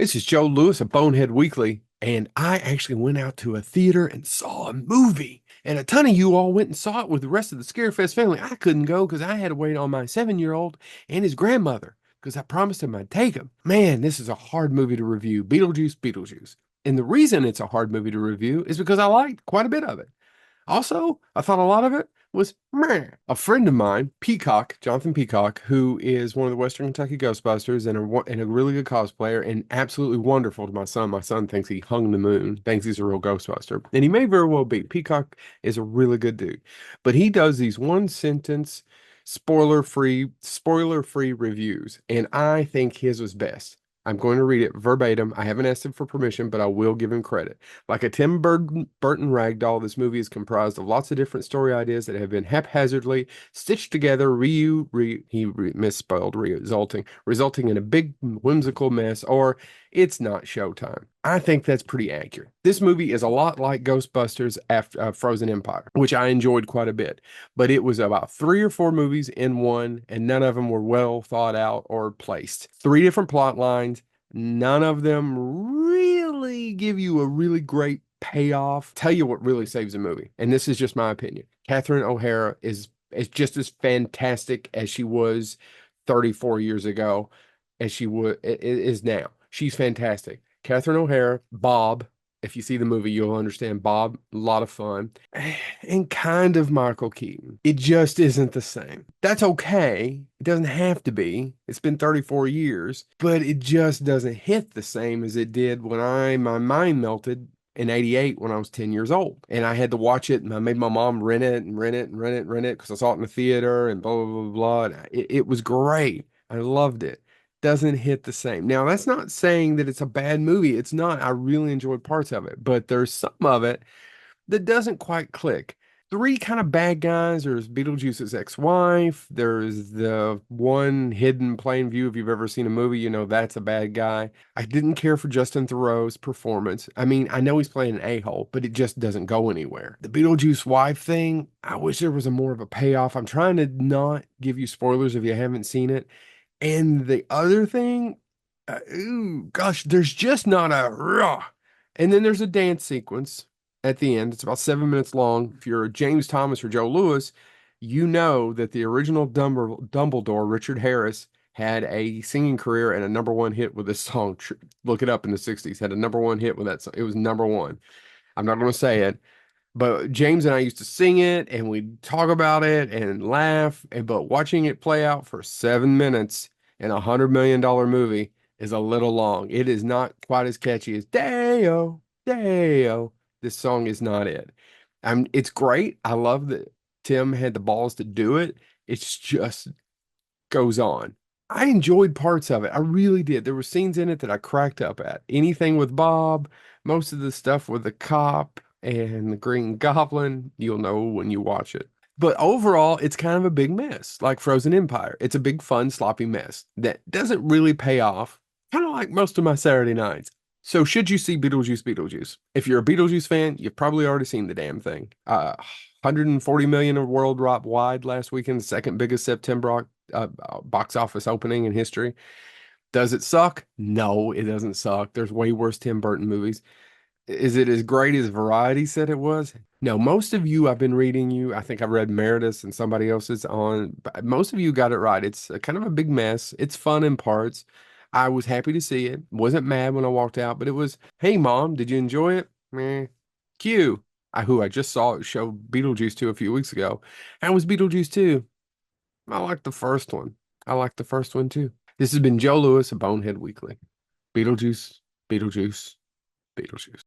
This is Joe Lewis of Bonehead Weekly, and I actually went out to a theater and saw a movie. And a ton of you all went and saw it with the rest of the Scarefest family. I couldn't go because I had to wait on my 7-year-old and his grandmother because I promised him I'd take him. Man, this is a hard movie to review. Beetlejuice, Beetlejuice. And the reason it's a hard movie to review is because I liked quite a bit of it. Also, I thought a lot of it was meh. A friend of mine, Peacock, Jonathan Peacock, who is one of the Western Kentucky Ghostbusters and a really good cosplayer and absolutely wonderful to my son. My son thinks he hung the moon, thinks he's a real Ghostbuster, and he may very well be. Peacock is a really good dude, but he does these one sentence, spoiler free reviews, and I think his was best. I'm going to read it verbatim. I haven't asked him for permission, but I will give him credit. Like a Burton ragdoll, this movie is comprised of lots of different story ideas that have been haphazardly stitched together, misspelled, resulting in a big whimsical mess, or it's not showtime. I think that's pretty accurate. This movie is a lot like Ghostbusters after Frozen Empire, which I enjoyed quite a bit, but it was about 3 or 4 movies in one, and none of them were well thought out or placed. 3 different plot lines. None of them really give you a really great payoff. Tell you what really saves a movie, and this is just my opinion. Catherine O'Hara is just as fantastic as she was 34 years ago as is now. She's fantastic. Catherine O'Hara, Bob. If you see the movie, you'll understand Bob. A lot of fun. And kind of Michael Keaton. It just isn't the same. That's okay. It doesn't have to be. It's been 34 years, but it just doesn't hit the same as it did when my mind melted in 88 when I was 10 years old. And I had to watch it, and I made my mom rent it and rent it and rent it and rent it because I saw it in the theater and blah, blah, blah, blah. And it was great. I loved it. Doesn't hit the same. Now, that's not saying that it's a bad movie. It's not. I really enjoyed parts of it, but there's some of it that doesn't quite click. 3 kind of bad guys. There's Beetlejuice's ex-wife. There's the one hidden plain view. If you've ever seen a movie, you know that's a bad guy. I didn't care for Justin Theroux's performance. I mean, I know he's playing an a-hole, but it just doesn't go anywhere. The Beetlejuice wife thing, I wish there was a more of a payoff. I'm trying to not give you spoilers if you haven't seen it. And the other thing, ooh, gosh, there's just not a raw. And then there's a dance sequence at the end. It's about 7 minutes long. If you're James Thomas or Joe Lewis, you know that the original Dumbledore, Richard Harris, had a singing career and a #1 hit with this song. Look it up in the 60s. Had a #1 hit with that song. It was #1. I'm not going to say it, but James and I used to sing it and we'd talk about it and laugh. But watching it play out for 7 minutes in $100 million movie is a little long. It is not quite as catchy as Deo, Deo. This song is not it. It's great. I love that Tim had the balls to do it. It's just goes on. I enjoyed parts of it. I really did. There were scenes in it that I cracked up at. Anything with Bob, most of the stuff with the cop and the Green Goblin, you'll know when you watch it. But overall, it's kind of a big mess, like Frozen Empire. It's a big, fun, sloppy mess that doesn't really pay off, kind of like most of my Saturday nights. So, should you see Beetlejuice, Beetlejuice? If you're a Beetlejuice fan, you've probably already seen the damn thing. 140 million worldwide last weekend, the second biggest September box office opening in history. Does it suck? No, it doesn't suck. There's way worse Tim Burton movies. Is it as great as Variety said it was? No, most of you, I've been reading you. I think I've read Meredith's and somebody else's on. But most of you got it right. It's a kind of a big mess. It's fun in parts. I was happy to see it. Wasn't mad when I walked out, but it was, hey, mom, did you enjoy it? Meh. Q, who I just saw it show Beetlejuice 2 a few weeks ago. How was Beetlejuice 2? I like the first one. I like the first one too. This has been Joe Lewis of Bonehead Weekly. Beetlejuice, Beetlejuice, Beetlejuice.